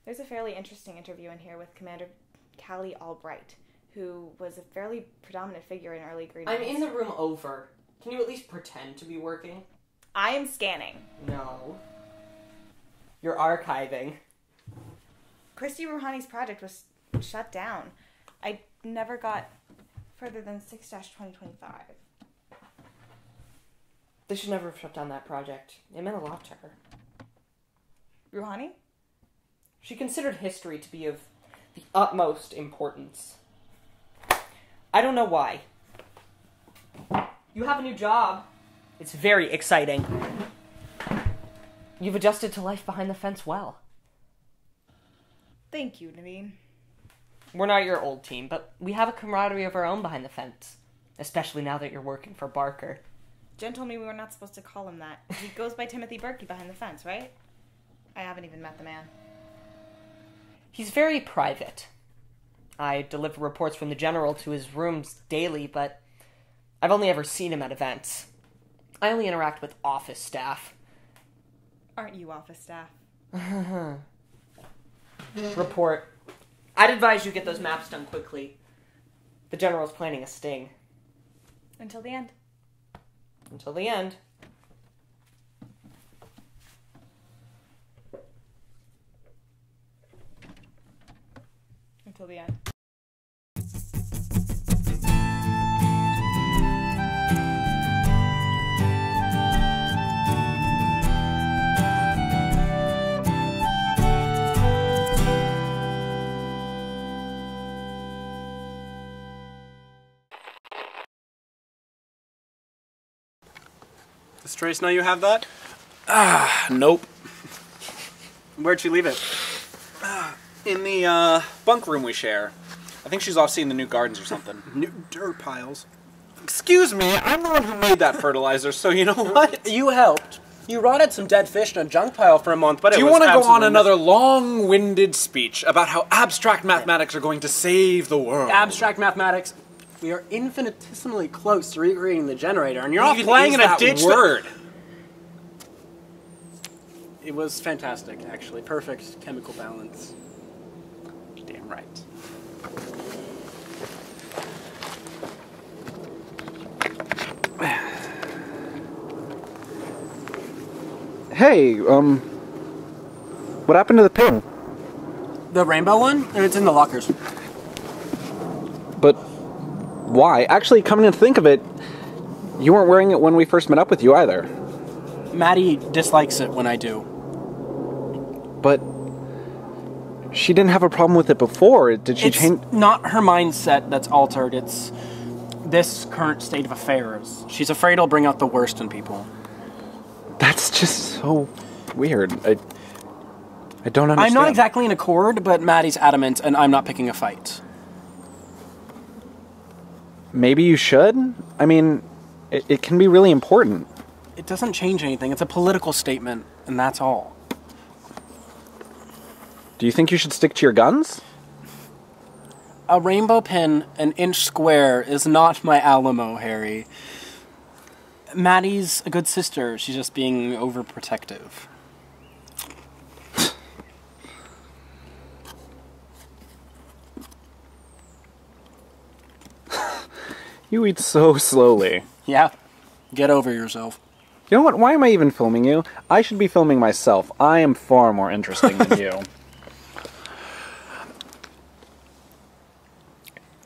There's a fairly interesting interview in here with Commander Callie Albright, who was a fairly predominant figure in early Greenden. I'm in the room over. Can you at least pretend to be working? I am scanning. No. You're archiving. Christy Rouhani's project was shut down. I never got further than 6-2025. They should never have shut down that project. It meant a lot to her. Rouhani? She considered history to be of the utmost importance. I don't know why. You have a new job. It's very exciting. You've adjusted to life behind the fence well. Thank you, Naveen. We're not your old team, but we have a camaraderie of our own behind the fence. Especially now that you're working for Barker. Jen told me we were not supposed to call him that. He goes by Timothy Berkey behind the fence, right? I haven't even met the man. He's very private. I deliver reports from the General to his rooms daily, but I've only ever seen him at events. I only interact with office staff. Aren't you office staff? Report. I'd advise you get those maps done quickly. The General's planning a sting. Until the end. Until the end. Until the end. Does Trace know you have that? Nope. Where'd she leave it? In the bunk room we share. I think she's off seeing the new gardens or something. New dirt piles. Excuse me, I'm the one who made that fertilizer, so you know what? You helped. You rotted some dead fish in a junk pile for a month, but Do you want to go on another long-winded speech about how abstract mathematics are going to save the world? Abstract mathematics. We are infinitesimally close to recreating the generator, and you're off Even playing is in a that ditch. Word. It was fantastic, actually. Perfect chemical balance. Damn right. Hey, what happened to the pin? The rainbow one? It's in the lockers. But why? Actually, coming to think of it, you weren't wearing it when we first met up with you either. Maddi dislikes it when I do. But she didn't have a problem with it before. Did she change? It's not her mindset that's altered. It's this current state of affairs. She's afraid it'll bring out the worst in people. That's just so weird. I don't understand. I'm not exactly in accord, but Maddi's adamant, and I'm not picking a fight. Maybe you should? I mean, it can be really important. It doesn't change anything. It's a political statement, and that's all. Do you think you should stick to your guns? A rainbow pin an inch square is not my Alamo, Harry. Maddi's a good sister. She's just being overprotective. You eat so slowly. Yeah, get over yourself. You know what? Why am I even filming you? I should be filming myself. I am far more interesting than you.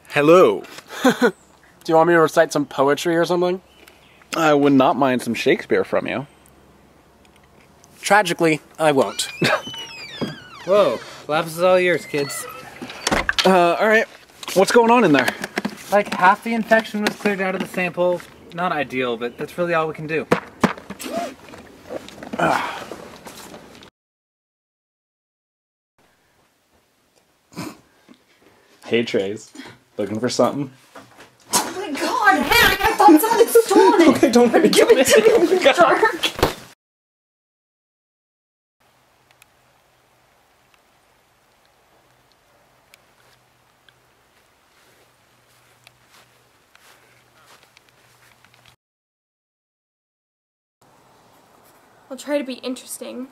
Hello. Do you want me to recite some poetry or something? I would not mind some Shakespeare from you. Tragically, I won't. Whoa, laughs is all yours, kids. Alright. What's going on in there? Like, half the infection was cleared out of the sample. Not ideal, but that's really all we can do. Hey, Trace. Looking for something? Oh my god, Harry, I thought someone had stolen it! Okay, don't let me Give it to me, you jerk! I'll try to be interesting.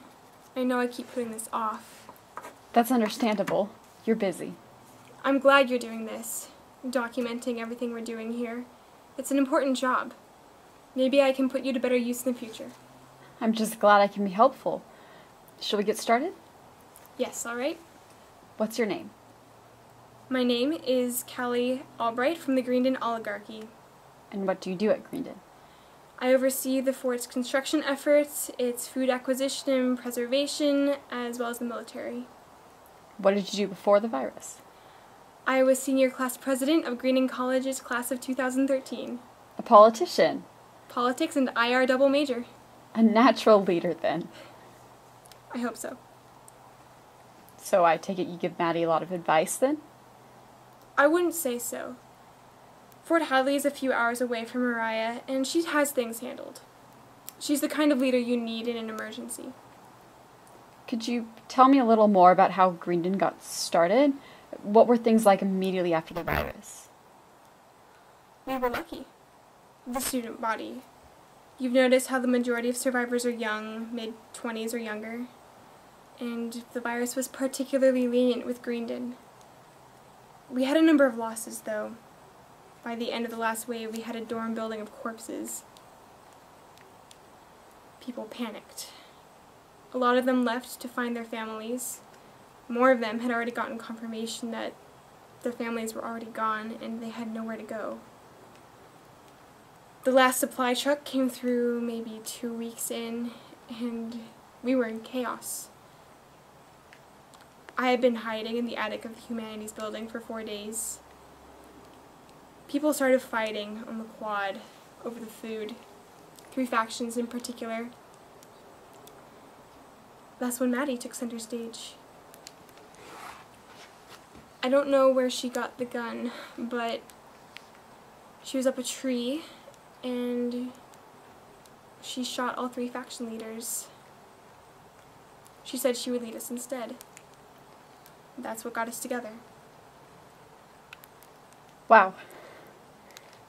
I know I keep putting this off. That's understandable. You're busy. I'm glad you're doing this, documenting everything we're doing here. It's an important job. Maybe I can put you to better use in the future. I'm just glad I can be helpful. Shall we get started? Yes, all right. What's your name? My name is Callie Albright from the Greenden Oligarchy. And what do you do at Greenden? I oversee the fort's construction efforts, its food acquisition and preservation, as well as the military. What did you do before the virus? I was senior class president of Greenden College's class of 2013. A politician. Politics and IR double major. A natural leader, then. I hope so. So I take it you give Maddi a lot of advice, then? I wouldn't say so. Fort Hadley is a few hours away from Mariah, and she has things handled. She's the kind of leader you need in an emergency. Could you tell me a little more about how Greenden got started? What were things like immediately after the virus? We were lucky. The student body. You've noticed how the majority of survivors are young, mid-20s or younger. And the virus was particularly lenient with Greenden. We had a number of losses, though. By the end of the last wave, we had a dorm building of corpses. People panicked. A lot of them left to find their families. More of them had already gotten confirmation that their families were already gone and they had nowhere to go. The last supply truck came through maybe 2 weeks in, and we were in chaos. I had been hiding in the attic of the Humanities building for 4 days. People started fighting on the quad over the food, 3 factions in particular. That's when Maddi took center stage. I don't know where she got the gun, but she was up a tree and she shot all 3 faction leaders. She said she would lead us instead. That's what got us together. Wow.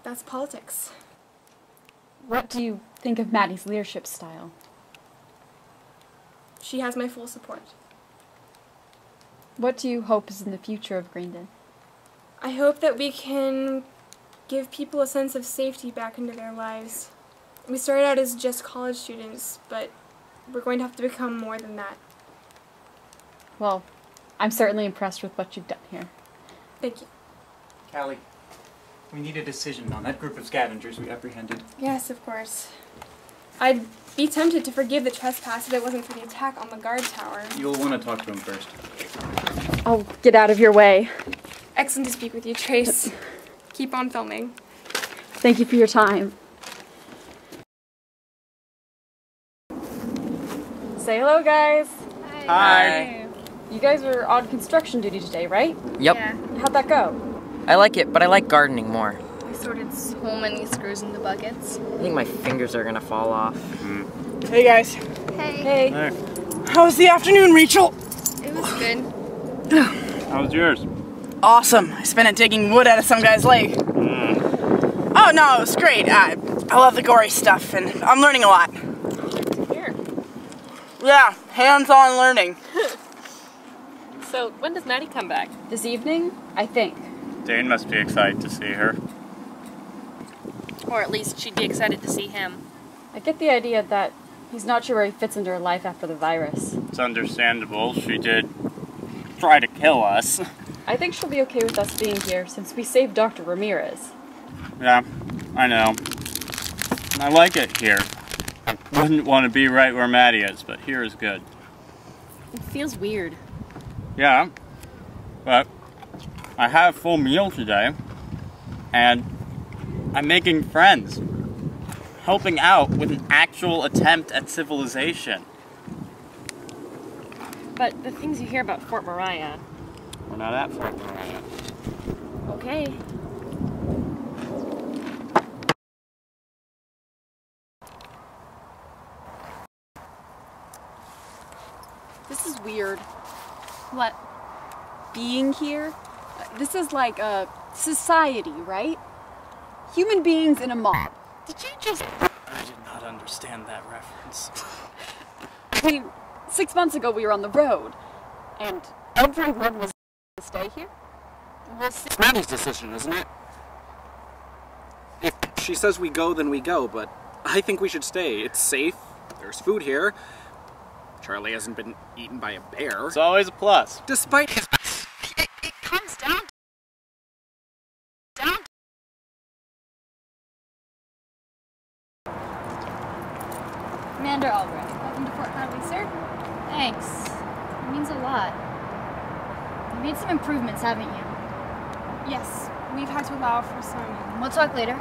That's politics. What do you think of Maddi's leadership style? She has my full support. What do you hope is in the future of Greenden? I hope that we can give people a sense of safety back into their lives. We started out as just college students, but we're going to have to become more than that. Well, I'm certainly impressed with what you've done here. Thank you. Callie, we need a decision on that group of scavengers we apprehended. Yes, of course. I'd be tempted to forgive the trespass if it wasn't for the attack on the guard tower. You'll want to talk to him first. Oh, get out of your way. Excellent to speak with you, Trace. Keep on filming. Thank you for your time. Say hello, guys. Hi. You guys were on construction duty today, right? Yep. Yeah. How'd that go? I like it, but I like gardening more. We sorted so many screws into buckets. I think my fingers are gonna fall off. Hey guys. Hey. Hey. How was the afternoon, Rachel? It was good. How was yours? Awesome. I spent it digging wood out of some guy's leg. Oh no, it was great. I love the gory stuff, and I'm learning a lot. Here. Yeah, hands-on learning. So, when does Maddi come back? This evening, I think. Dane must be excited to see her. Or at least she'd be excited to see him. I get the idea that he's not sure where he fits into her life after the virus. It's understandable. She did try to kill us. I think she'll be okay with us being here since we saved Dr. Ramirez. Yeah, I know. I like it here. I wouldn't want to be right where Maddi is, but here is good. It feels weird. Yeah, but I have a full meal today, and I'm making friends. Helping out with an actual attempt at civilization. But the things you hear about Fort Mariah... We're not at Fort Mariah. Okay. This is weird. What? Being here? This is like a society, right? Human beings in a mob. Did you just... I did not understand that reference. I mean, 6 months ago we were on the road, and everyone was to stay here? We'll see. It's Maddi's decision, isn't it? If she says we go, then we go, but I think we should stay. It's safe. There's food here. Charlie hasn't been eaten by a bear. It's always a plus. Despite his... It comes down. Commander Albrecht, welcome to Fort Hadley, sir. Thanks. It means a lot. You made some improvements, haven't you? Yes, we've had to allow for some... We'll talk later.